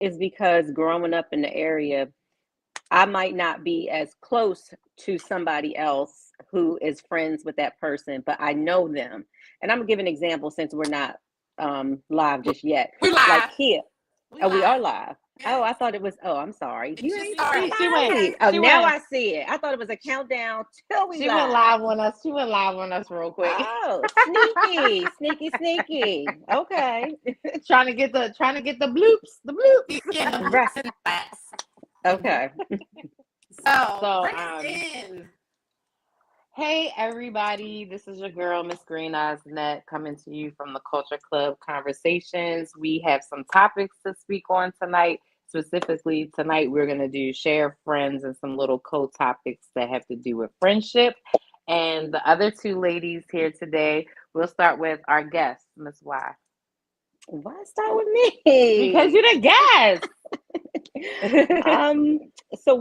is because growing up in the area, I might not be as close to somebody else who is friends with that person, but I know them. And I'm gonna give an example since we're not live just yet. We Like live. here, We oh, we are live. live. Oh, Yes. I thought it was. Oh, I'm sorry. It You just ain't say started. She went. right. Oh, She now went. I see it. I thought it was a countdown till we She went live. live on us. She went live on us real quick. Oh, sneaky, sneaky, sneaky. Okay. trying to get the bloops. The bloops. He's getting the Right. books in the class. Okay. So So bring us in. hey everybody, this is your girl, Miss Green Eyes Net, coming to you from the Culture Club Conversations. We have some topics to speak on tonight. Specifically, tonight we're going to do share friends and some little co-topics that have to do with friendship. And the other two ladies here today, we'll start with our guest, Miss Y. Why start with me? Because you're the guest. So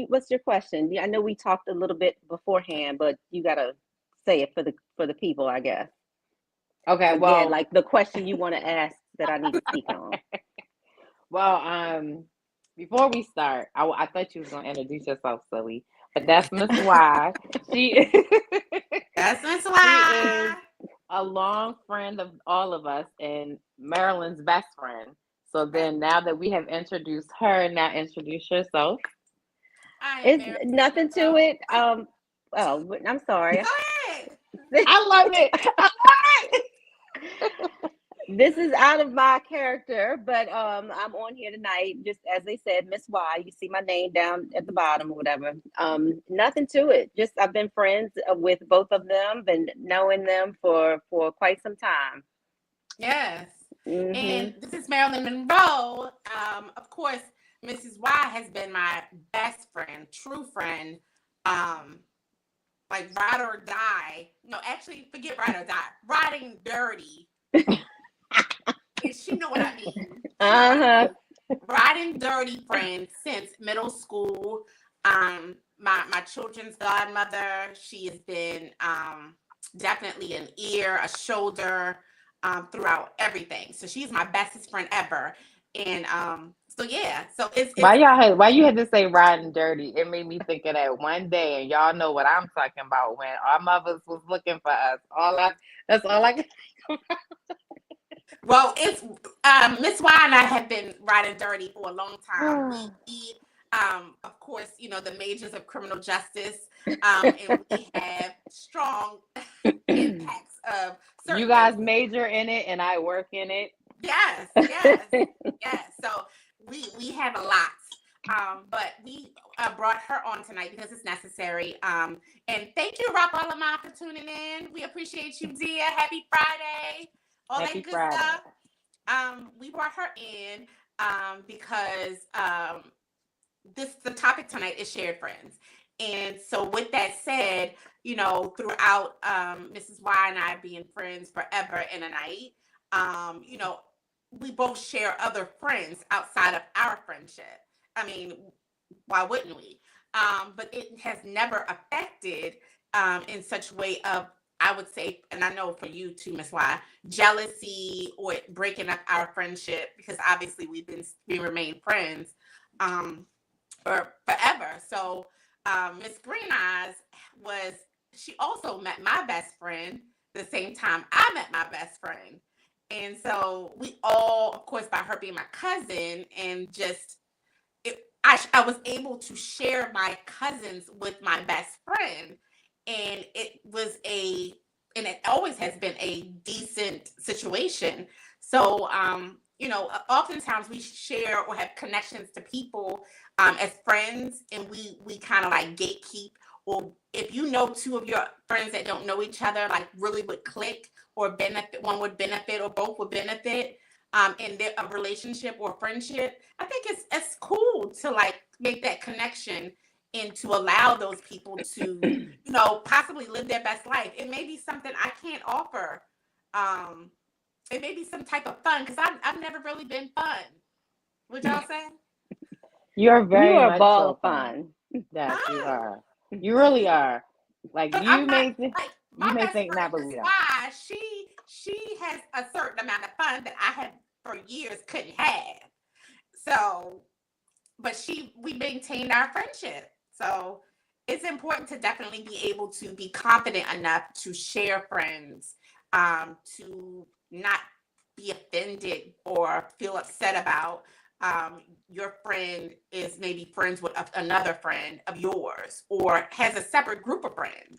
what's your question? Yeah, I know we talked a little bit beforehand, but you gotta say it for the people, I guess. Okay, Again, well, like the question you want to ask that I need to speak on. well, before we start, I thought you was gonna introduce yourself, silly, but that's Miss Y. She That's Miss she is Y. a long friend of all of us and Marilyn's best friend. So then, now that we have introduced her, now introduce yourself. I am It's Mary. nothing to it. Oh, I'm sorry. Go ahead. I love it. I love it. This is out of my character, but I'm on here tonight. Just as they said, Miss Y. You see my name down at the bottom or whatever. Nothing to it. Just I've been friends with both of them, been knowing them for quite some time. Yes. Hmm. And this is Marilyn Monroe. Of course, Mrs. Y has been my best friend, true friend. Like ride or die. No, actually, forget ride or die. Riding dirty. And she know what I mean. She know what I mean. Riding dirty friend since middle school. My children's godmother. She has been definitely an ear, a shoulder, throughout everything. So she's my bestest friend ever. And so yeah, so it's Why you had to say riding dirty? It made me think of that one day, and y'all know what I'm talking about when our mothers was looking for us. That's all I can think about. well, it's Miss Y and I have been riding dirty for a long time. We of course, you know, the majors of criminal justice, and we have strong impacts of certain You guys things. major in it, and I work in it. Yes, yes, yes. So we have a lot. But we brought her on tonight because it's necessary. And thank you, Rock Alama, for tuning in. We appreciate you, Dia. Happy Friday. All Happy that good Friday. stuff. We brought her in because the topic tonight is shared friends. And so with that said, you know, throughout Mrs. Y and I being friends forever and a night, you know, we both share other friends outside of our friendship. I mean, why wouldn't we? But it has never affected in such a way of, I would say, and I know for you too, Miss Y, jealousy or breaking up our friendship because obviously we remain friends for forever. So Miss Green Eyes she also met my best friend the same time I met my best friend. And so we all, of course, by her being my cousin and just I was able to share my cousins with my best friend, and and it always has been a decent situation. So, you know, oftentimes we share or have connections to people as friends, and we kind of like gatekeep. Or if you know two of your friends that don't know each other, like really would click or benefit, one would benefit or both would benefit in a relationship or friendship, I think it's cool to like make that connection and to allow those people to, you know, possibly live their best life. It may be something I can't offer. Um, it may be some type of fun because I've never really been fun. Would y'all say? You're You very are a much ball so of fun. fun. Yes, you Fun. are. You really are. Like I'm not like you my may best think friend not, but is we don't. why she has a certain amount of fun that I have for years couldn't have. So, but we maintained our friendship. So it's important to definitely be able to be confident enough to share friends, to not be offended or feel upset about your friend is maybe friends with another friend of yours or has a separate group of friends.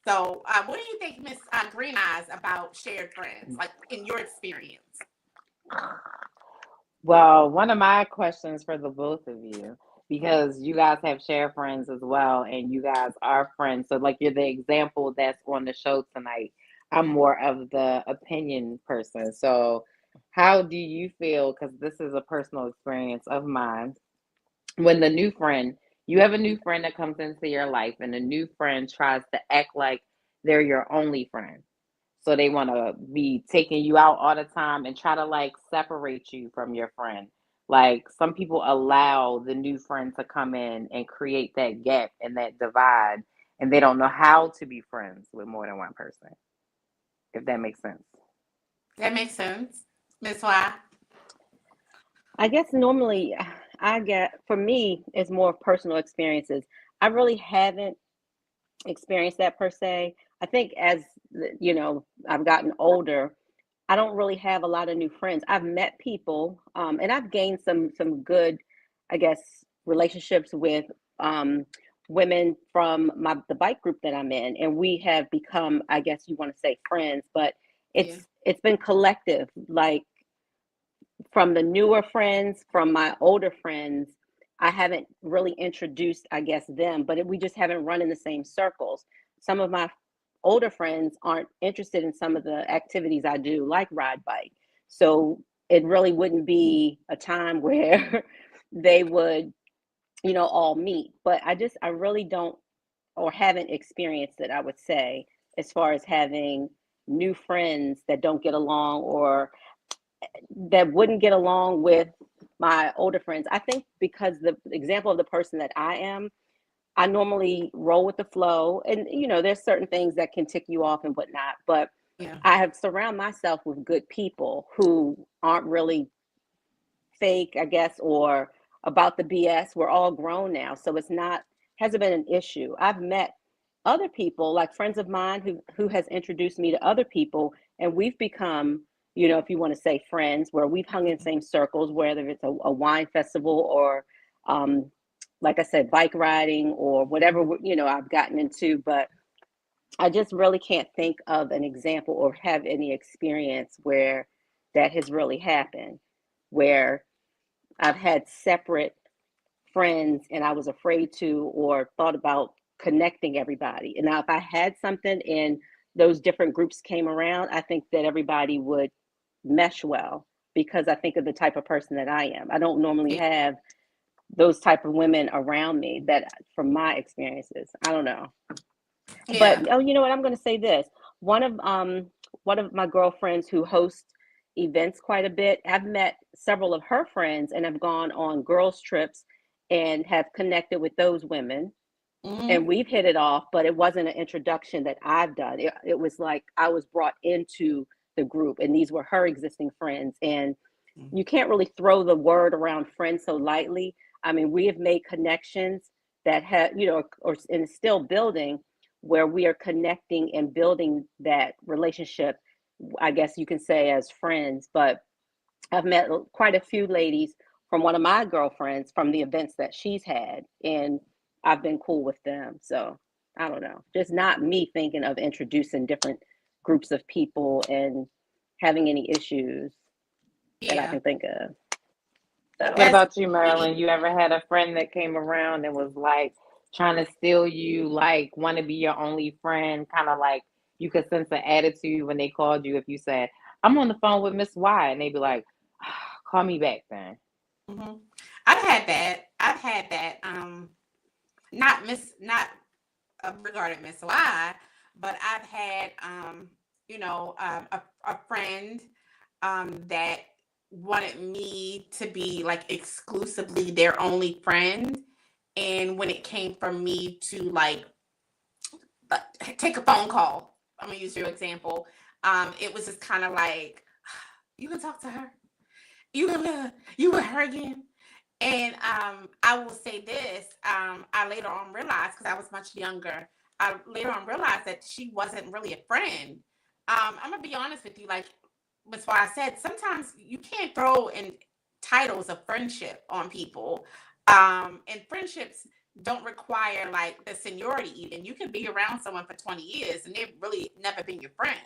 So, what do you think, Miss Green Eyes, about shared friends, like in your experience? Well, one of my questions for the both of you, because you guys have shared friends as well, and you guys are friends. So, like, you're the example that's on the show tonight. I'm more of the opinion person. So, how do you feel? Because this is a personal experience of mine. When you have a new friend that comes into your life, and a new friend tries to act like they're your only friend. So they want to be taking you out all the time and try to like separate you from your friend. Like some people allow the new friend to come in and create that gap and that divide, and they don't know how to be friends with more than one person, if that makes sense. That makes sense, Miss Y. I guess normally I get, for me, it's more of personal experiences. I really haven't experienced that per se. I think as I've gotten older, I don't really have a lot of new friends. I've met people, and I've gained some good, I guess, relationships with um, women from the bike group that I'm in, and we have become, I guess you want to say, friends. But Yeah. it's been collective, like from the newer friends, from my older friends. I haven't really introduced, I guess, them, but we just haven't run in the same circles. Some of my older friends aren't interested in some of the activities I do, like ride bike. So it really wouldn't be a time where they would, all meet. But I really don't or haven't experienced it, I would say, as far as having new friends that don't get along or that wouldn't get along with my older friends. I think because the example of the person that I am, I normally roll with the flow. And, there's certain things that can tick you off and whatnot. But Yeah. I have surrounded myself with good people who aren't really fake, I guess, or about the BS. We're all grown now. So hasn't been an issue. I've met other people, like friends of mine who has introduced me to other people, and we've become, if you want to say friends, where we've hung in same circles, whether it's a wine festival or like I said, bike riding or whatever, I've gotten into. But I just really can't think of an example or have any experience where that has really happened, where I've had separate friends and I was afraid to or thought about connecting everybody. And now, if I had something and those different groups came around, I think that everybody would mesh well because I think of the type of person that I am. I don't normally have those type of women around me that from my experiences. I don't know. But Yeah. oh, you know what? I'm going to say this. One of my girlfriends who hosts events quite a bit. I've met several of her friends and have gone on girls trips and have connected with those women, and Hmm. we've hit it off. But it wasn't an introduction that I've done. It was like I was brought into the group, and these were her existing friends. And you can't really throw the word around friends so lightly. I mean, we have made connections that have, or and still building where we are connecting and building that relationship, I guess you can say as friends. But I've met quite a few ladies from one of my girlfriends from the events that she's had, and I've been cool with them. So I don't know, just not me thinking of introducing different groups of people and having any issues that I Yeah. can think of. So What As about you, Marilyn? You ever had a friend that came around and was like trying to steal you, like want to be your only friend, kind of like you could sense an attitude when they called you if you said, I'm on the phone with Miss Y, and they'd be like, "Ah, call me back then." Mhm. I've had that. I've had that. Not regarding Miss Y, but I've had a friend that wanted me to be like exclusively their only friend, and when it came from me to like take a phone call, I'm gonna use your example. It was just kind of like, you can talk to her. You with her again? And I will say this, I later on realized, because I was much younger, I later on realized that she wasn't really a friend. I'm gonna be honest with you, like that's why I said sometimes you can't throw in titles of friendship on people. And friendships don't require like the seniority even. You can be around someone for 20 years and they've really never been your friend.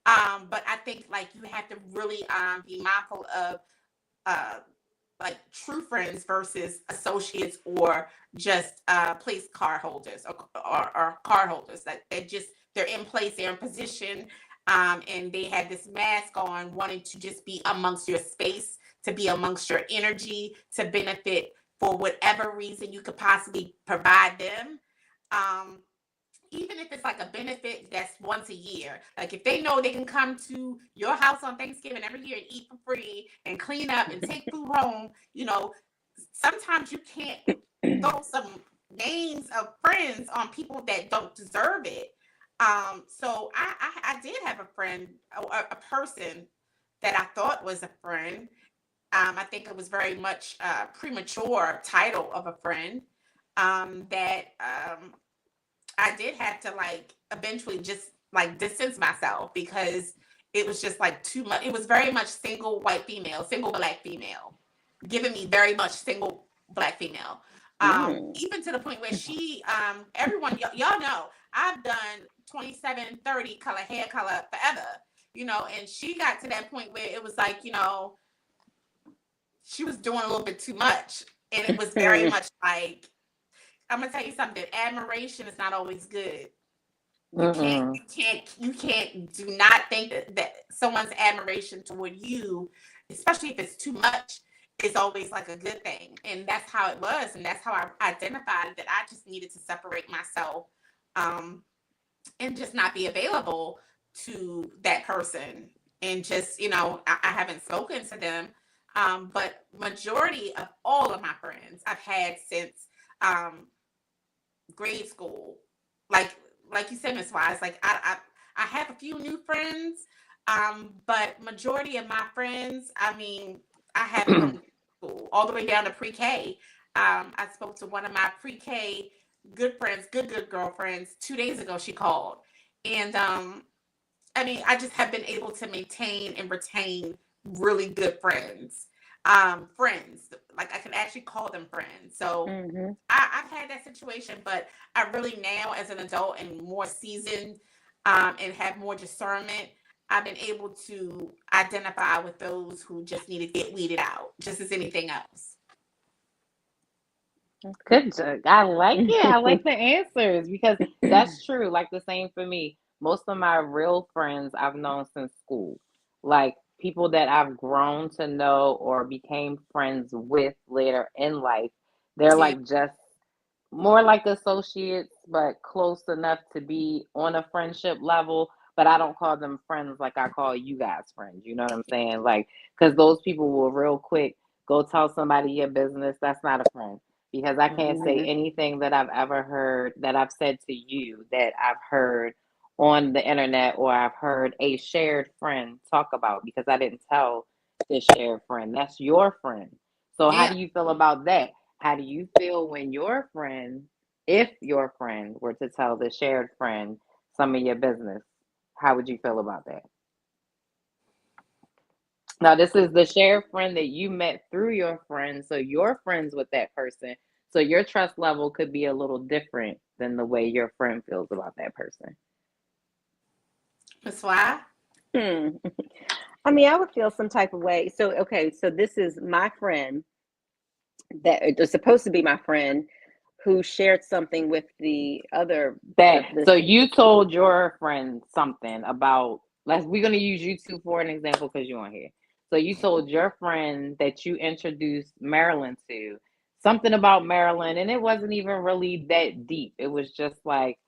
But I think like you have to really be mindful of uh like true friends versus associates or just place card holders or card holders that they're in place, they're in position, and they have this mask on, wanting to just be amongst your space, to be amongst your energy, to benefit for whatever reason you could possibly provide them. Um, Even if it's like a benefit that's once a year, like if they know they can come to your house on Thanksgiving every year and eat for free and clean up and take food home, sometimes you can't throw some names of friends on people that don't deserve it. So I did have a friend, a person that I thought was a friend. I think it was very much a premature title of a friend, that I did have to like eventually just like distance myself because it was just like too much. It was very much single white female, single black female, giving me very much single black female. Even to the point where she, everyone, y'all know, I've done 27, 30 color hair color forever, and she got to that point where it was like, she was doing a little bit too much. And it was very much like, I'm gonna tell you something. Admiration is not always good. Do not think that someone's admiration toward you, especially if it's too much, is always like a good thing. And that's how it was, and that's how I identified that I just needed to separate myself, and just not be available to that person. And just, I haven't spoken to them. But majority of all of my friends I've had since grade school. Like you said, Miss Wise, like I have a few new friends, but majority of my friends, I mean, I have from school all the way down to pre-K. I spoke to one of my pre-K good friends, good girlfriends 2 days ago. She called, and I mean, I just have been able to maintain and retain really good friends. Friends, like I can actually call them friends. So I've had that situation, but I really now, as an adult and more seasoned, and have more discernment, I've been able to identify with those who just need to get weeded out, just as anything else. Good job. I like it. I like the answers because that's true. Like the same for me. Most of my real friends I've known since school. Like people that I've grown to know or became friends with later in life. They're Yeah. like just more like associates, but close enough to be on a friendship level. But I don't call them friends like I call you guys friends. You know what I'm saying? Like, because those people will real quick go tell somebody your business. That's not a friend. Because I can't say anything that I've ever heard that I've said to you that I've heard on the internet or I've heard a shared friend talk about because I didn't tell this shared friend. That's your friend. So, how Yeah. do you feel about that? How do you feel when your friend, if your friend were to tell the shared friend some of your business? How would you feel about that? Now, this is the shared friend that you met through your friend, so you're friends with that person. So your trust level could be a little different than the way your friend feels about that person. That's why. Hmm. I mean, I would feel some type of way. So, okay, so this is my friend that is supposed to be my friend who shared something with the other, That the so you told your friend something about, let's we're gonna use you two for an example because you're on here. So you told your friend that you introduced Marilyn to something about Marilyn, and it wasn't even really that deep. It was just like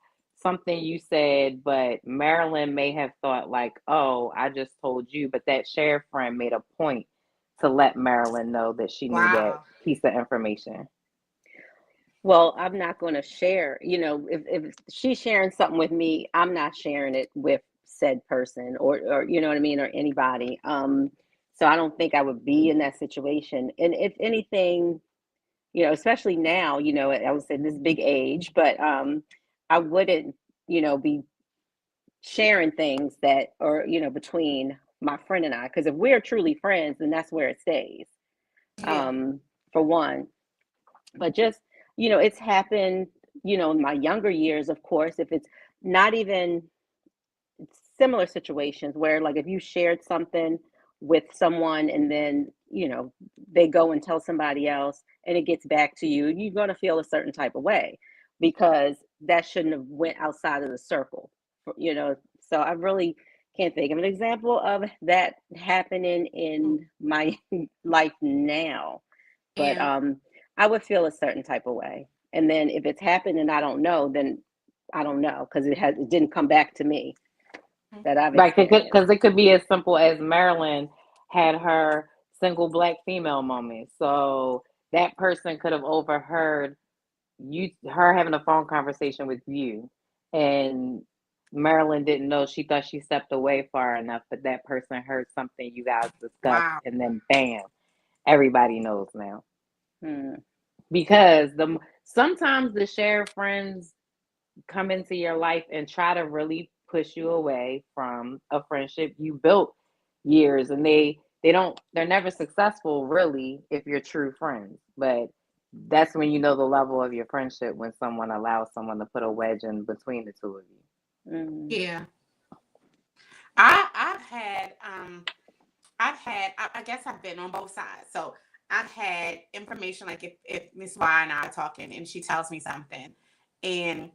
something you said, but Marilyn may have thought like, oh, I just told you, but that shared friend made a point to let Marilyn know that she knew that Wow. piece of information. well, I'm not going to share, if she's sharing something with me, I'm not sharing it with said person or you know what I mean, or anybody. So I don't think I would be in that situation. And if anything, especially now, I would say this big age, but I wouldn't, be sharing things that are, between my friend and I, because if we're truly friends, then that's where it stays. Yeah. For one, but just, it's happened, in my younger years, of course, if it's not even similar situations where, like, if you shared something with someone and then, they go and tell somebody else and it gets back to you, you're going to feel a certain type of way because that shouldn't have went outside of the circle, so I really can't think of an example of that happening in my life now, but Yeah. I would feel a certain type of way. And then if it's happened and I don't know, then I don't know because it didn't come back to me that I've Right, experienced. because it could be as simple as Marilyn had her single black female moment. So that person could have overheard her having a phone conversation with you, and Marilyn didn't know. She thought she stepped away far enough, but that person heard something you guys discussed, Wow. and then bam, everybody knows now. Hmm. Because sometimes the shared friends come into your life and try to really push you away from a friendship you built years, and they're never successful really if you're true friends, but that's when you know the level of your friendship, when someone allows someone to put a wedge in between the two of you. Hmm. Yeah. I guess I've been on both sides. So I've had information like if Miss Y and I are talking and she tells me something, and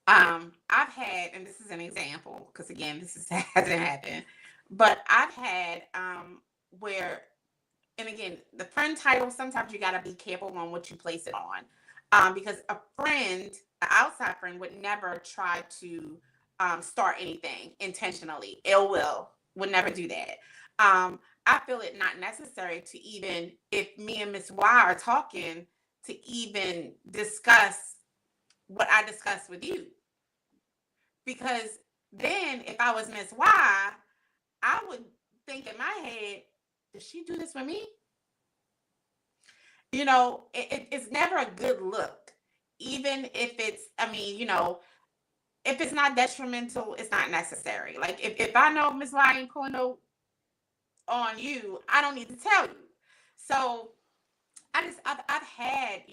I've had, and this is an example because again this hasn't happened, but I've had where, and again the friend title, sometimes you got to be careful on what you place it on, because a friend, an outside friend, would never try to start anything intentionally. Ill will would never do that. I feel it not necessary to, even if me and Miss Y are talking, to even discuss what I discussed with you, because then if I was Miss Y, I would think in my head, did she do this for me? It's never a good look, even if it's, I mean, if it's not detrimental, it's not necessary. Like if I know Miss Y ain't pulling no on you, I don't need to tell you. So I've had,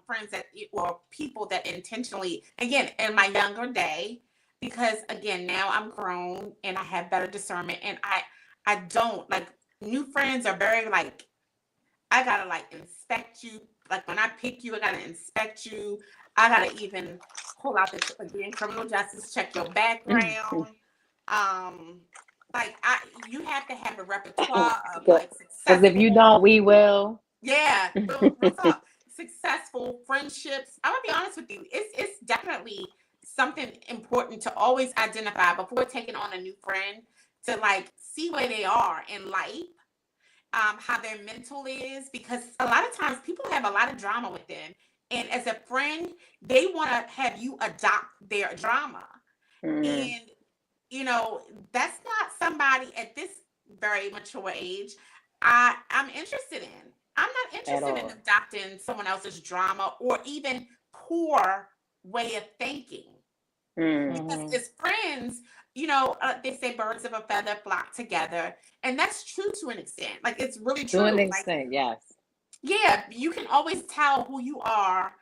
friends that, or people that intentionally, again, in my younger day, because again, now I'm grown and I have better discernment, and I don't like, new friends are very like, I gotta like inspect you. Like when I pick you, I gotta inspect you. I gotta even pull out the, again, criminal justice, check your background. Um, like you have to have a repertoire of like Because if you successful, don't, we will. yeah, real talk, successful friendships. I'm gonna be honest with you. It's definitely something important to always identify before taking on a new friend, to like see where they are in life, how their mental is, because a lot of times people have a lot of drama with them, and as a friend, they want to have you adopt their drama, Hmm. and that's not somebody at this very mature age I'm interested in. I'm not At interested in all. adopting someone else's drama or even poor way of thinking. Hmm. Because Hmm. as friends, they say birds of a feather flock together, and that's true to an extent. Like it's really To an true. Like, extent, yes. yeah, you can always tell who you are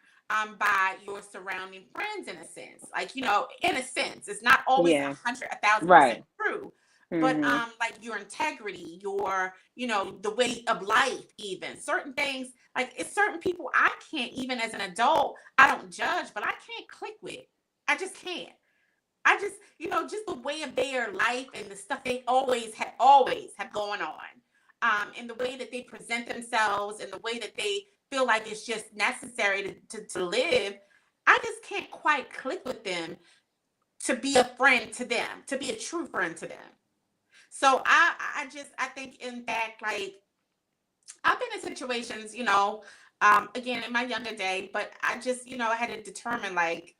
by your surrounding friends, in a sense. Like, in a sense, it's not always Yeah. 1,000% Right. true. But Hmm. like your integrity, your, the way of life, even certain things, like it's certain people I can't, even as an adult, I don't judge, but I can't click with. I just can't. I just, just the way of their life and the stuff they always have going on, and the way that they present themselves and the way that they feel like it's just necessary to live. I just can't quite click with them to be a friend to them, to be a true friend to them. So I think in fact, like I've been in situations, again in my younger day, but I just, I had to determine like,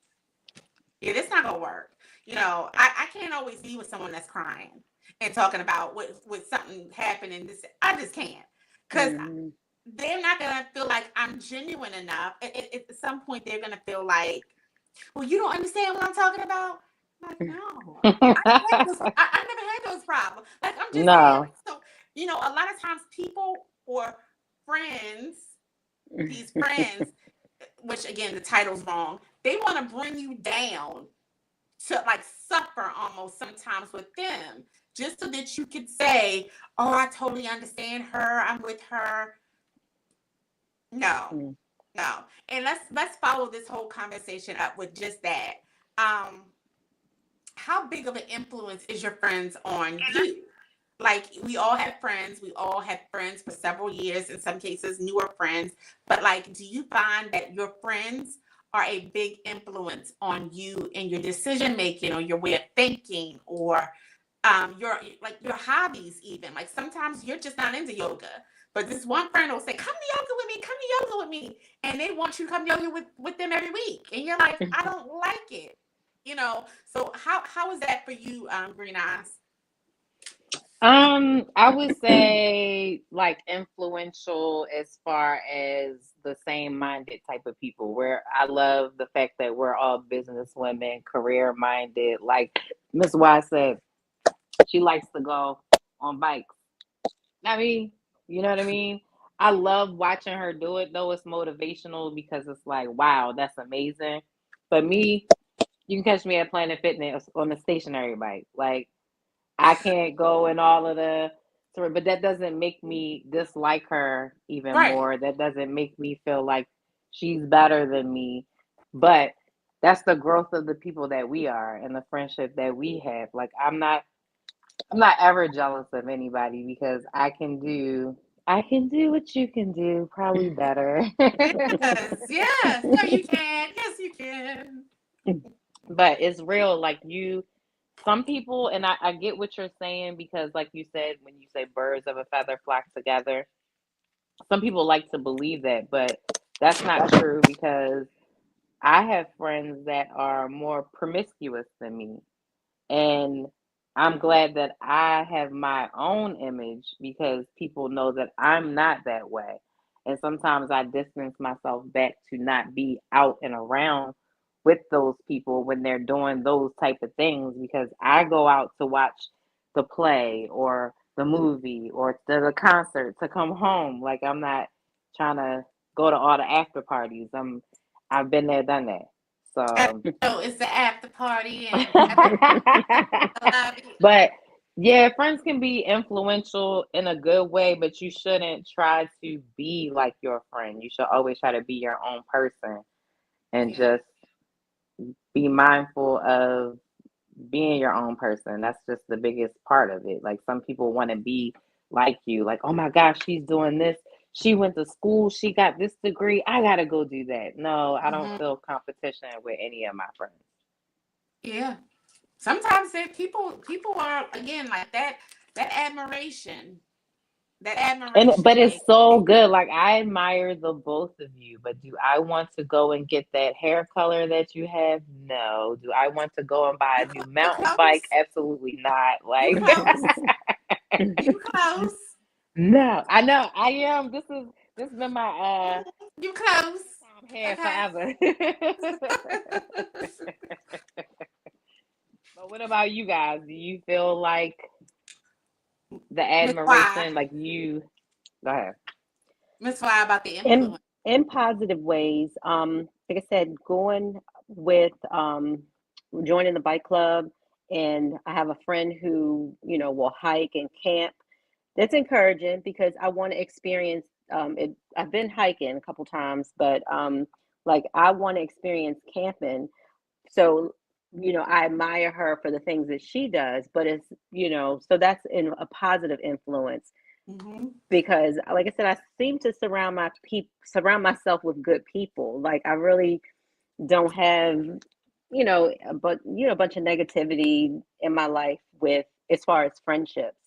yeah, this not gonna work. I can't always be with someone that's crying and talking about what something happened, and this I just can't, because Hmm. they're not gonna feel like I'm genuine enough. At some point, they're gonna feel like, well, you don't understand what I'm talking about. I'm like, no, I never had those problems. Like, I'm just saying. No. Like, so, a lot of times people or friends, these friends, which again, the title's wrong, they want to bring you down to like suffer almost sometimes with them, just so that you could say, oh, I totally understand her. I'm with her. No, no. And let's follow this whole conversation up with just that. Um, how big of an influence is your friends on you? Like, we all have friends. We all have friends for several years, in some cases, newer friends. But like, do you find that your friends are a big influence on you in your decision making, or your way of thinking, or your hobbies even? Like, sometimes you're just not into yoga, but this one friend will say, come to yoga with me, come to yoga with me. And they want you to come yoga with them every week. And you're like, I don't like it. So how is that for you, Green Eyes? I would say like influential as far as the same minded type of people, where I love the fact that we're all business women, career minded. Like Miss Y said, she likes to go on bikes. I mean, you know what I mean? I love watching her do it though. It's motivational because it's like, wow, that's amazing. But me, you can catch me at Planet Fitness on a stationary bike. Like I can't go in all of the sorry, but that doesn't make me dislike her even Right. more. That doesn't make me feel like she's better than me. But that's the growth of the people that we are and the friendship that we have. Like I'm not ever jealous of anybody because I can do what you can do, probably better. Yes, yes. No, you can. Yes, you can. But it's real. Like some people, and I get what you're saying because, like you said, when you say birds of a feather flock together, some people like to believe that, but that's not true because I have friends that are more promiscuous than me. And I'm glad that I have my own image because people know that I'm not that way. And sometimes I distance myself back to not be out and around with those people when they're doing those type of things because I go out to watch the play or the movie or the concert to come home. Like I'm not trying to go to all the after parties. I've been there, done that. So So it's the after party, and I love it. but yeah, friends can be influential in a good way, but you shouldn't try to be like your friend. You should always try to be your own person and Yeah. just be mindful of being your own person. That's just the biggest part of it. Like some people want to be like you, like, oh my gosh, she's doing this. She went to school, she got this degree. I gotta go do that. No, I don't Hmm. feel competition with any of my friends. Yeah. Sometimes people are, again, like that. That admiration. That And admiration but it's makes so it. good. Like I admire the both of you, but do I want to go and get that hair color that you have? No. Do I want to go and buy a new You mountain bike? close. Absolutely not. You Like close. You close. no. I know I am. This has been my You close. hair Okay. forever. But what about you guys? Do you feel like the Miss Y. admiration, like you go ahead. Miss Y, about the in influence. in positive ways. Like I said, going with joining the bike club, and I have a friend who will hike and camp. That's encouraging because I want to experience it. I've been hiking a couple times, but like I want to experience camping. So I admire her for the things that she does, but it's so that's in a positive influence Hmm. because like I said, I seem to surround myself with good people. Like I really don't have a bunch of negativity in my life with as far as friendships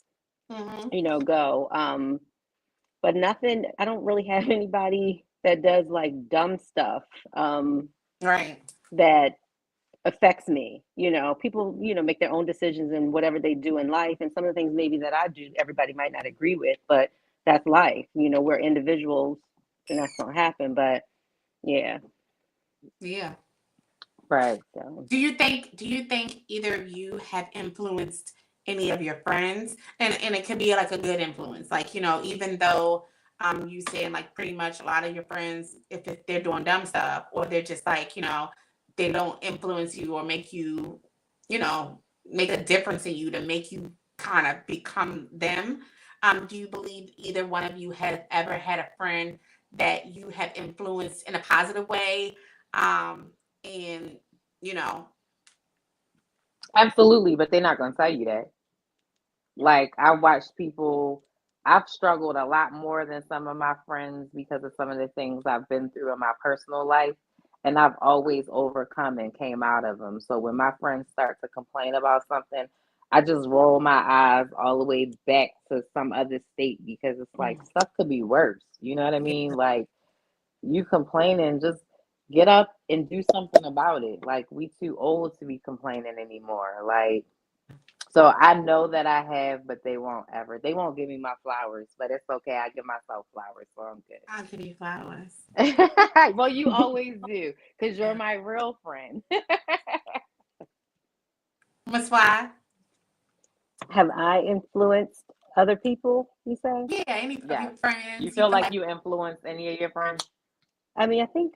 Hmm. go. But nothing, I don't really have anybody that does like dumb stuff Right. that affects me. People make their own decisions in whatever they do in life, and some of the things maybe that I do everybody might not agree with, but that's life. We're individuals, and that's gonna happen. But yeah, Yeah. Right. so Do you think either of you have influenced any of your friends? And it could be like a good influence. Like, even though you saying like pretty much a lot of your friends, if they're doing dumb stuff or they're just like, they don't influence you or make you, you know, make a difference in you to make you kind of become them. Do you believe either one of you has ever had a friend that you have influenced in a positive way? And you know, Absolutely, but they're not gonna tell you that. Like I watched people. I've struggled a lot more than some of my friends because of some of the things I've been through in my personal life, and I've always overcome and came out of them. So when my friends start to complain about something, I just roll my eyes all the way back to some other state because it's like stuff could be worse. You know what I mean? Like you complaining, just get up and do something about it. Like we too old to be complaining anymore. Like so I know that I have, but they won't ever. They won't give me my flowers, but it's okay. I give myself flowers, so I'm I'll give you flowers. good. Well, you always do, because you're Yeah. my real friend. Miss Y? have I influenced other people? You say? Yeah, any of Yes. your You friends you feel feel like like you influence any of your friends? I mean, I think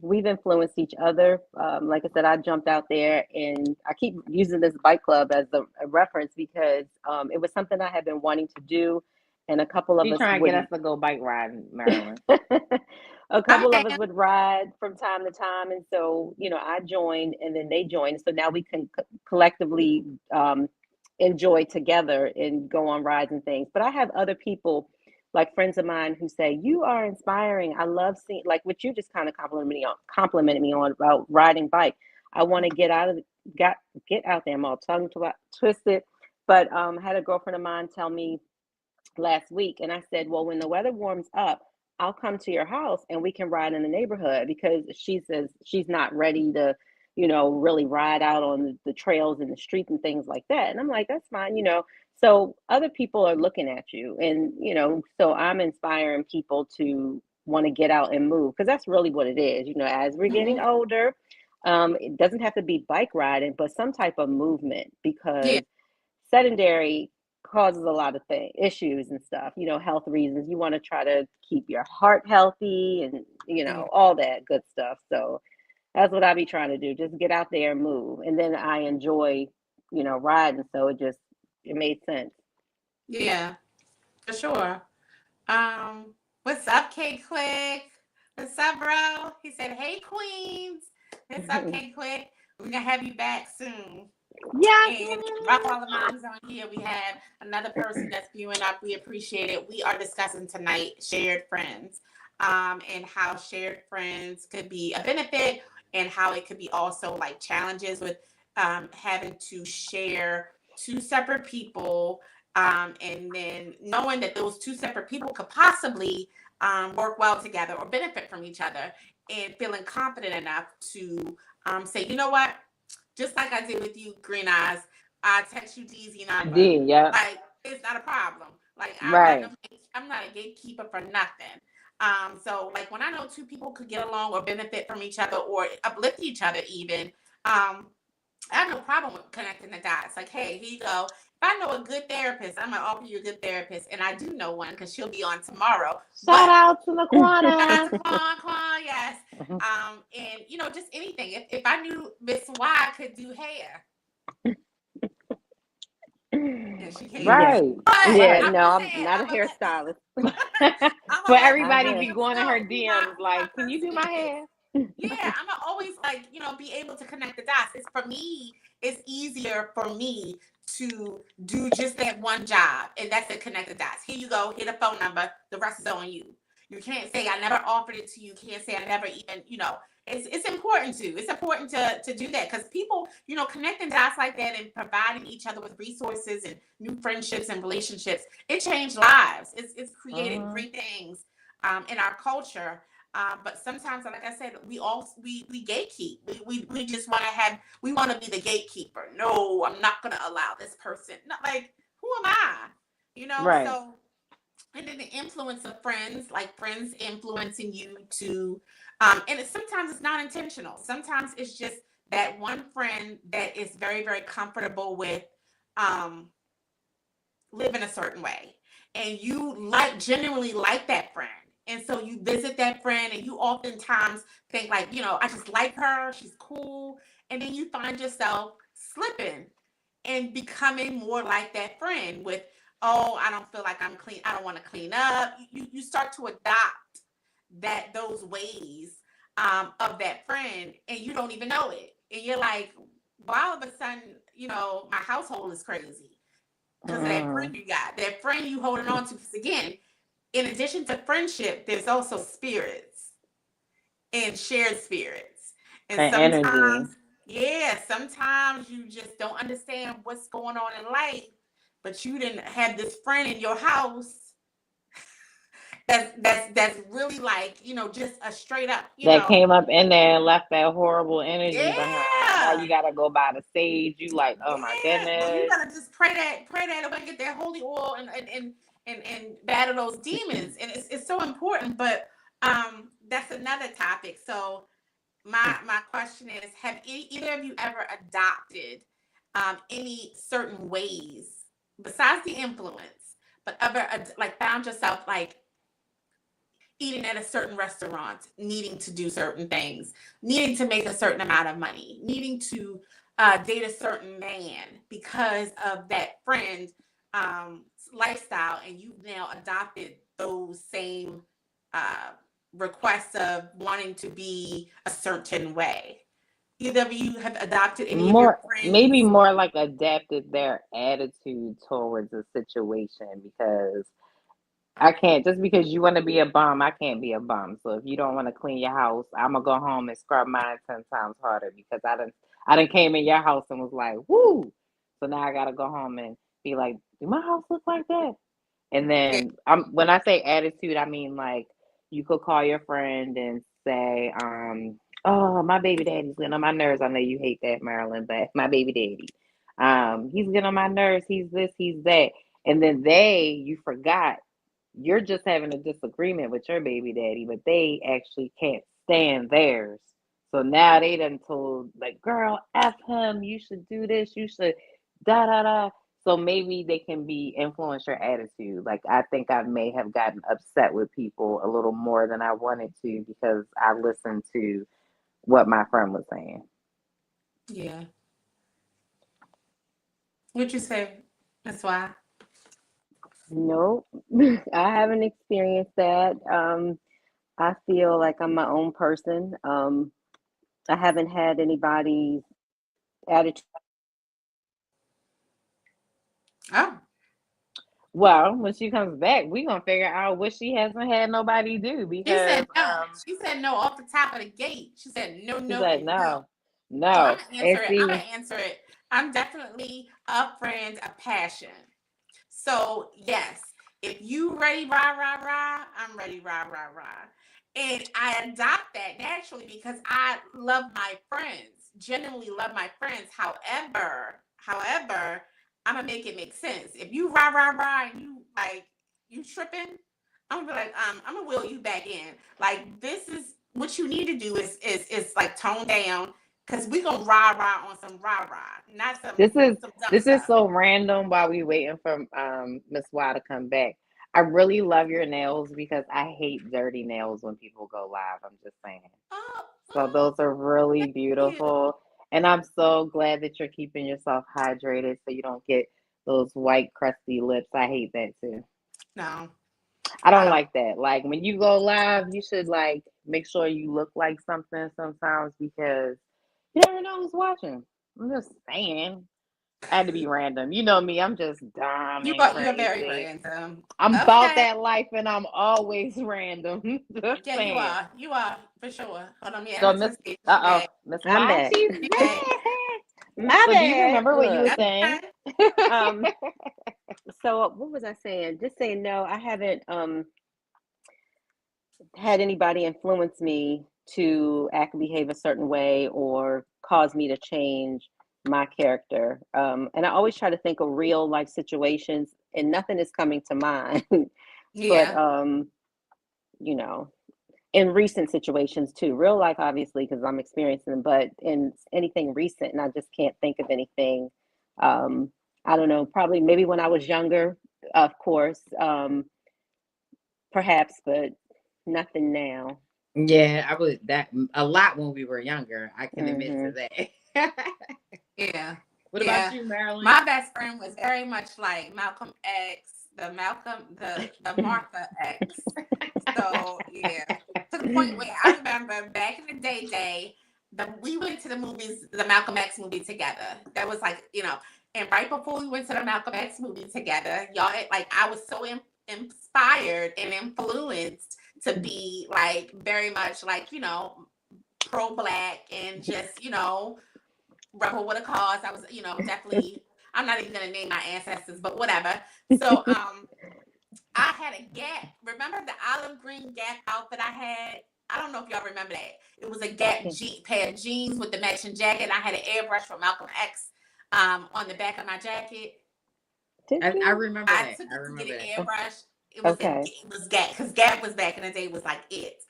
we've influenced each other. Like I said, I jumped out there, and I keep using this bike club as a reference because it was something I had been wanting to do, and a couple of She us trying to get us would to go bike riding, Marilyn. a I'm couple of us down. would ride from time to time, and so I joined, and then they joined. So now we can collectively enjoy together and go on rides and things. But I have other people, like friends of mine, who say you are inspiring. I love seeing like what you just kind of complimented me on about riding bike. I want to got get out there. I'm all twisted, but I had a girlfriend of mine tell me last week, and I said, well, when the weather warms up, I'll come to your house and we can ride in the neighborhood, because she says she's not ready to really ride out on the trails and the streets and things like that. And I'm like, that's fine. So other people are looking at you, and so I'm inspiring people to want to get out and move, because that's really what it is. As we're getting Mhm. older, it doesn't have to be bike riding, but some type of movement, Yeah, because sedentary causes a lot of issues and stuff, health reasons. You want to try to keep your heart healthy, and yeah, all that good stuff. So that's what I be trying to do, just get out there and move. And then I enjoy riding, so it made sense. yeah, for sure. What's up, K Quick? What's up, bro? He said, "Hey, Queens. What's up, K Quick? We're gonna have you back soon." Yes. And drop all the moms on here. We have another person that's viewing up. We appreciate it. We are discussing tonight shared friends, and how shared friends could be a benefit, and how it could be also like challenges with having to share two separate people, and then knowing that those two separate people could possibly work well together or benefit from each other, and feeling confident enough to say, you know what, just like I did with you, Green Eyes. I text you DZ number. D, yeah. Like it's not a problem. Like Right. I'm not a gatekeeper for nothing. So like when I know two people could get along or benefit from each other or uplift each other even, I have no problem with connecting the dots. Like, hey, here you go. If I know a good therapist, I'm gonna offer you a good therapist, and I do know one because she'll be on tomorrow. Shout But out to shout Laquana. out to Quan, yes. And just anything. If I knew Miss Y could do hair, and she can't. Yeah, Right. But yeah. Right. I'm No, just I'm saying, not a hairstylist. I'm For gonna let I everybody the just be DM going to her flow. DMs Who my like, can you do person my is. hair? Yeah, I'm gonna always like, be able to connect the dots. It's for me, it's easier for me to do just that one job, and that's to connect the dots. Here you go, hit a phone number, the rest is on you. You can't say I never offered it to you, can't say I never even, it's important to. It's important to do that because people, connecting dots like that and providing each other with resources and new friendships and relationships, it changed lives. It's created Mhm. great things in our culture, but sometimes, like I said, we gatekeep. We just we want to be the gatekeeper. No, I'm not gonna allow this person. Not like, who am I? Right. So And then the influence of friends, like friends influencing you to, and sometimes it's not intentional. Sometimes it's just that one friend that is very, very comfortable with um, living a certain way. And you like genuinely like that friend. And so you visit that friend and you oftentimes think like, I just like her, she's cool. And then you find yourself slipping and becoming more like that friend with, oh, I don't feel like I'm clean, I don't want to clean up. You start to adopt those ways of that friend and you don't even know it. And you're like, why all of a sudden, my household is crazy because of that friend you got, that friend you holding on to. Because again, in addition to friendship, there's also spirits and shared spirits. And And energy. sometimes, yeah, sometimes you just don't understand what's going on in life, but you didn't have this friend in your house that's really like, just a straight up, That came up in there and left that horrible energy behind. Now yeah. you gotta go by the stage. You like, oh my Yeah, well, you goodness. gotta just pray that away, get that holy oil, and battle those demons. And it's so important. But that's another topic. So my question is: have either of you ever adopted any certain ways besides the influence, but ever like found yourself like eating at a certain restaurant, needing to do certain things, needing to make a certain amount of money, needing to date a certain man because of that friend lifestyle, and you've now adopted those same uh, requests of wanting to be a certain way? Either of you have adopted any of your Maybe friends? more like adapted their attitude towards the situation, because I can't, just because you want to be a bum, I can't be a bum. So if you don't want to clean your house, I'm gonna go home and scrub mine 10 times harder, because I done came in your house and was like, woo. So now I gotta go home and be like, do my house look like that? And Yeah. then when I say attitude, I mean like you could call your friend and say, oh, my baby daddy's getting on my nerves. I know you hate that, Marilyn, but my baby daddy. He's getting on my nerves, he's this, he's that. And then you forgot, you're just having a disagreement with your baby daddy, but they actually can't stand theirs. So now they done told, like, girl, F him, you should do this, you should da da da. So maybe they can be influence your attitude. Like, I think I may have gotten upset with people a little more than I wanted to, because I listened to what my friend was saying. Yeah. What'd you say? That's why. Nope, I haven't experienced that. I feel like I'm my own person. I haven't had anybody's attitude. Oh. Well, when she comes back, we gonna figure out what she hasn't had nobody do, She because said no. She said no off the top of the gate. She said no, she's no, like, and no. no, So I'm no. gonna And answer it. I'm see, gonna answer it. I'm definitely a friend of passion. So yes, if you ready, rah, rah, rah, I'm ready, rah, rah, rah. And I adopt that naturally because I love my friends, genuinely love my friends. However, I'm gonna make it make sense. If you rah, rah, rah, and you tripping, I'm gonna be like, I'm gonna wheel you back in. Like, this is what you need to do is like tone down, because we gonna rah rah on some rah rah, not this is some dumb this is stuff. so random while we waiting for Miss Y to come back. I really love your nails, because I hate dirty nails when people go live. I'm just saying. Oh, So oh, those are really thank you. beautiful. And I'm so glad that you're keeping yourself hydrated so you don't get those white crusty lips. I hate that too. No, I I don't don't. like that. Like, when you go live, you should like make sure you look like something sometimes, because you never know who's watching. I'm just saying. I had to be random. You know me, I'm just dumb and You're very crazy. random. I'm about Okay. that life, and I'm always random. Just Yeah, you saying. are. You are for sure. Hold on, yeah, So her Miss, sister. She uh oh, back. Miss I'm Y, back. she's She back. back. My So do you bad. remember what you were Look. That's saying? okay. Um, so what was I saying? Just saying no, I haven't had anybody influence me to act and behave a certain way or cause me to change my character. And I always try to think of real life situations, and nothing is coming to mind. But Yeah. you know, in recent situations too, real life obviously because I'm experiencing them, but in anything recent, and I just can't think of anything. I don't know, probably maybe when I was younger, of course, perhaps, but nothing now. Yeah, I would that a lot when we were younger. I can admit to Hmm. that. Yeah. What about Yeah. you, Marilyn? My best friend was very much like Malcolm X, the Martha X. So yeah. To the point where I remember back in the day, we went to the movies, the Malcolm X movie together. That was like, and right before we went to the Malcolm X movie together, y'all, like I was so inspired and influenced to be like very much like, pro black and just, rebel with a cause. I was, definitely, I'm not even gonna name my ancestors, but whatever. So I had a Gap. Remember the olive green Gap outfit I had? I don't know if y'all remember that. It was a Gap pair of jeans with the matching jacket. I had an airbrush from Malcolm X on the back of my jacket. Did I you? remember I that. took I it to get remember an that. airbrush. Okay. It was Gap because Gap was back in the day was like it.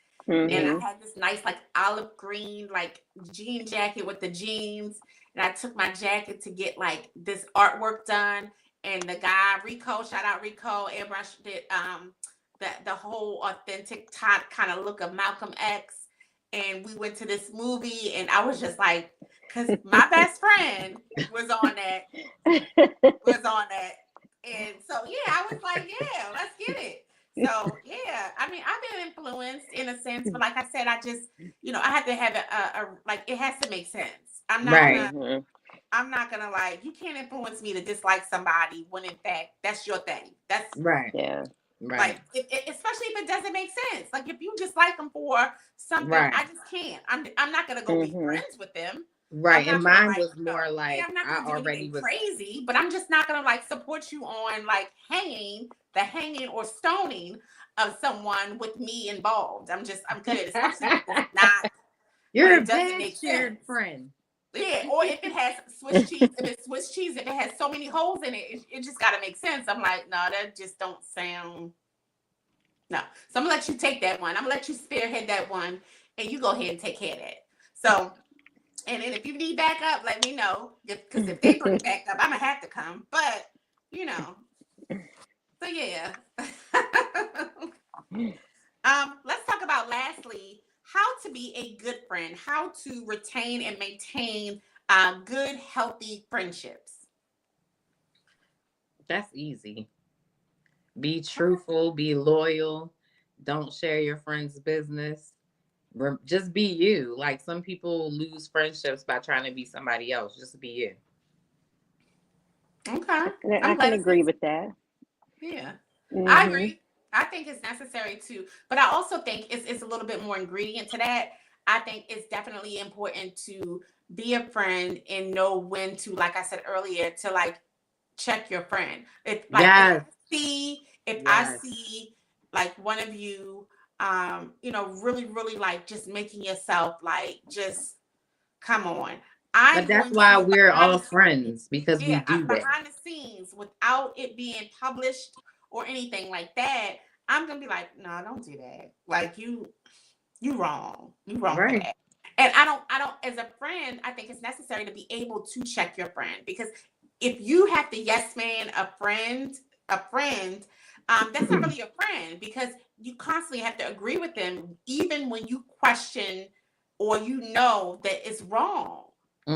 And I Hmm. had this nice like olive green like jean jacket with the jeans. And I took my jacket to get like this artwork done. And the guy Rico, shout out Rico, airbrushed it the whole authentic kind of look of Malcolm X. And we went to this movie and I was just like, because my best friend was on that, And so yeah, I was like, yeah, let's get it. So yeah, I mean, I've been influenced in a sense, but like I said, I just, I have to have a like it has to make sense. Right. I'm not gonna like you can't influence me to dislike somebody when in fact that's your thing. That's Right. Yeah. Right. like especially if it doesn't make sense. Like if you dislike them for something, Right. I just can't. I'm not gonna go be Hmm. friends with them. I'm Right. And not gonna mine like, was more yeah, like I'm not I gonna do already anything was crazy, but I'm just not gonna like support you on like hanging or stoning of someone with me involved. I'm good, especially if it's not when you're a it doesn't bad make shared sense. friend. Yeah, or if it has Swiss cheese, if it has so many holes in it, it just gotta make sense. I'm like, no, that just don't sound no. So I'm gonna let you take that one. I'm gonna let you spearhead that one and you go ahead and take care of that. So and then if you need backup, let me know. Because if they bring backup, I'm gonna have to come. But you know, so yeah. Let's talk about lastly how to be a good friend, how to retain and maintain good, healthy friendships. That's easy. Be truthful, be loyal. Don't share your friend's business. Just be you. Like some people lose friendships by trying to be somebody else. Just be you. Okay, I I'm can glad it's agree with that. yeah. I Hmm. agree. I think it's necessary to, but I also think it's a little bit more ingredient to that. I think it's definitely important to be a friend and know when to, like I said earlier, to like check your friend. Yes. If I Yes. see like one of you, really, really like just making yourself like just come on. But I'm that's going why to we're behind all the friends because we yeah, do that. behind the scenes without it being published or anything like that, I'm gonna be like, no, don't do that. Like you wrong. You wrong for Right. that. And I don't as a friend, I think it's necessary to be able to check your friend because if you have to yes man a friend, that's not really a friend because you constantly have to agree with them even when you question or that it's wrong.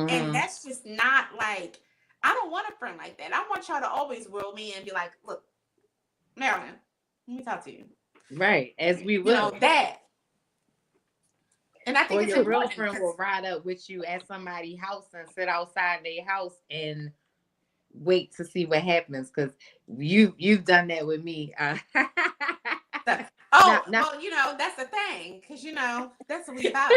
And Hmm. that's just not like I don't want a friend like that. I want y'all to always will me and be like, look, Marilyn, let me talk to you. Right. As we You know will. that. And I Or think it's your real important friend because will ride up with you at somebody's house and sit outside their house and wait to see what happens because you've done that with me. Not that's the thing because that's what we about.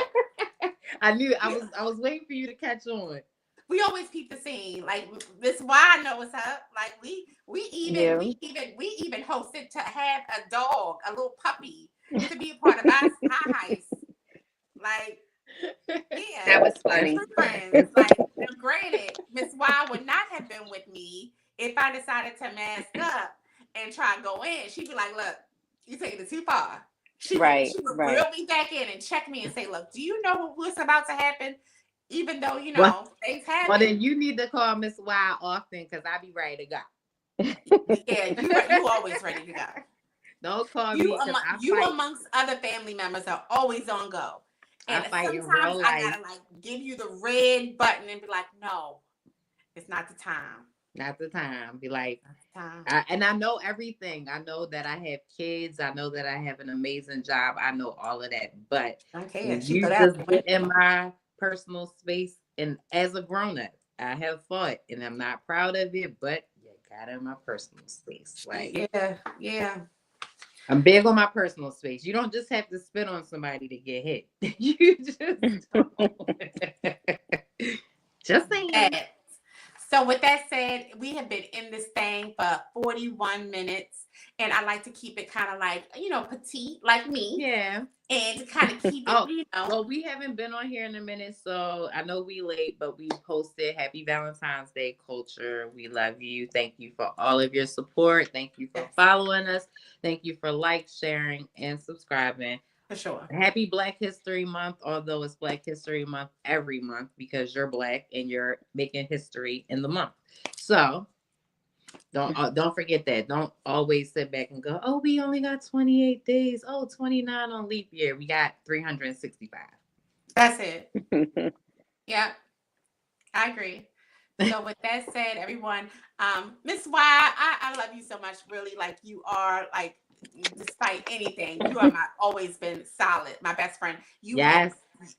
I knew We, I was waiting for you to catch on. we always keep the scene. Like this, why I know what's up. Like we even Yeah. we even we even hosted to have a dog, a little puppy, to be a part of our heist. Like That yeah, was we're funny. true friends. Like now, granted, Miss Y would not have been with me if I decided to mask up and try to go in. She'd be like, "Look." You taking it too far. She Right, would right. reel me back in and check me and say, look, do you know what's about to happen? Even though, you know, Well- things happen. Well, then you need to call Miss Y often because I be ready to go. Yeah, you always ready to go. Don't call me You, because you amongst other family members are always on go. And I fight in sometimes real I life. gotta like give you the red button and be like, no, it's not the time. Not the time. Be like, Time. and I know everything. I know that I have kids. I know that I have an amazing job. I know all of that. But Okay, when she you throw that just get in my personal space, and as a grown up, I have fought, and I'm not proud of it. But you got in my personal space. Like, yeah. I'm big on my personal space. You don't just have to spit on somebody to get hit. You just don't. Just saying. That. So with that said, we have been in this thing for 41 minutes, and I like to keep it kind of like, you know, petite, like me, Yeah. and to kind of keep it, Oh, you know. well, we haven't been on here in a minute, so I know we late, but we posted Happy Valentine's Day Culture. We love you. Thank you for all of your support. Thank you for following us. Thank you for sharing, and subscribing. For sure. Happy Black History Month, although it's Black History Month every month because you're Black and you're making history in the month. So don't forget that. Don't always sit back and go, oh, we only got 28 days. Oh, 29 on leap year. We got 365. That's it. Yeah, I agree. So with that said, everyone, Miss Y, I love you so much. Really, like you are like, despite anything, you are always been solid, my best friend. Yes.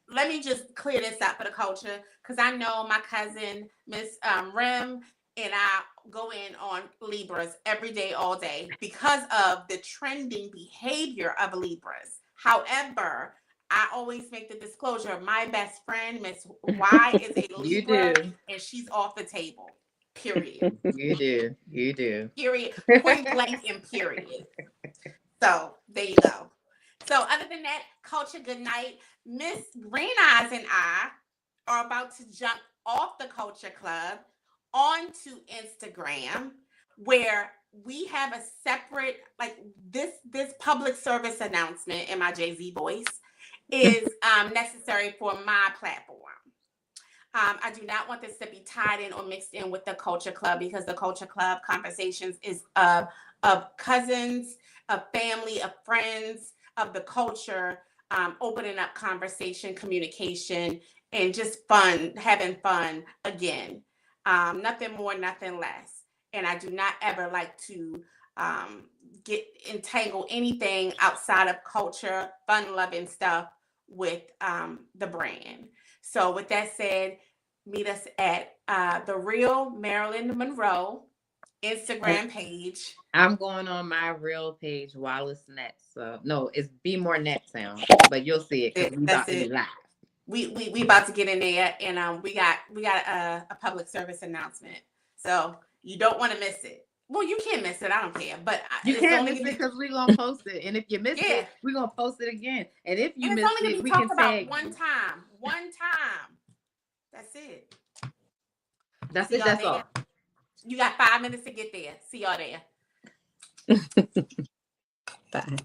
Let me just clear this up for the culture, because I know my cousin Miss Rem and I go in on Libras every day, all day, because of the trending behavior of Libras. However, I always make the disclosure: my best friend, Miss Y, is a Libra, and she's off the table. Period. You do. Period. Point blank and period. So there you go. So other than that, culture, good night. Miss Green Eyes and I are about to jump off the Culture Club onto Instagram, where we have a separate, like this public service announcement in my Jay-Z voice is necessary for my platform. I do not want this to be tied in or mixed in with the Culture Club, because the Culture Club conversations is of cousins, of family, of friends, of the culture, opening up conversation, communication, and just fun, having fun again. Nothing more, nothing less. And I do not ever like to get entangled anything outside of culture, fun-loving stuff with the brand. So with that said, meet us at The Real Marilyn Monroe Instagram page. I'm going on my real page, Wallace Net. So no, it's Be More Net Sound, but you'll see it because we about to be live. We about to get in there, and we got a public service announcement, so you don't want to miss it. Well, you can't miss it. I don't care, but you can't miss it because we're gonna post it, and if you miss it, we're gonna post it again. And if you miss it, we can tag one time. That's it. That's it. That's all. You got 5 minutes to get there. See y'all there. Bye.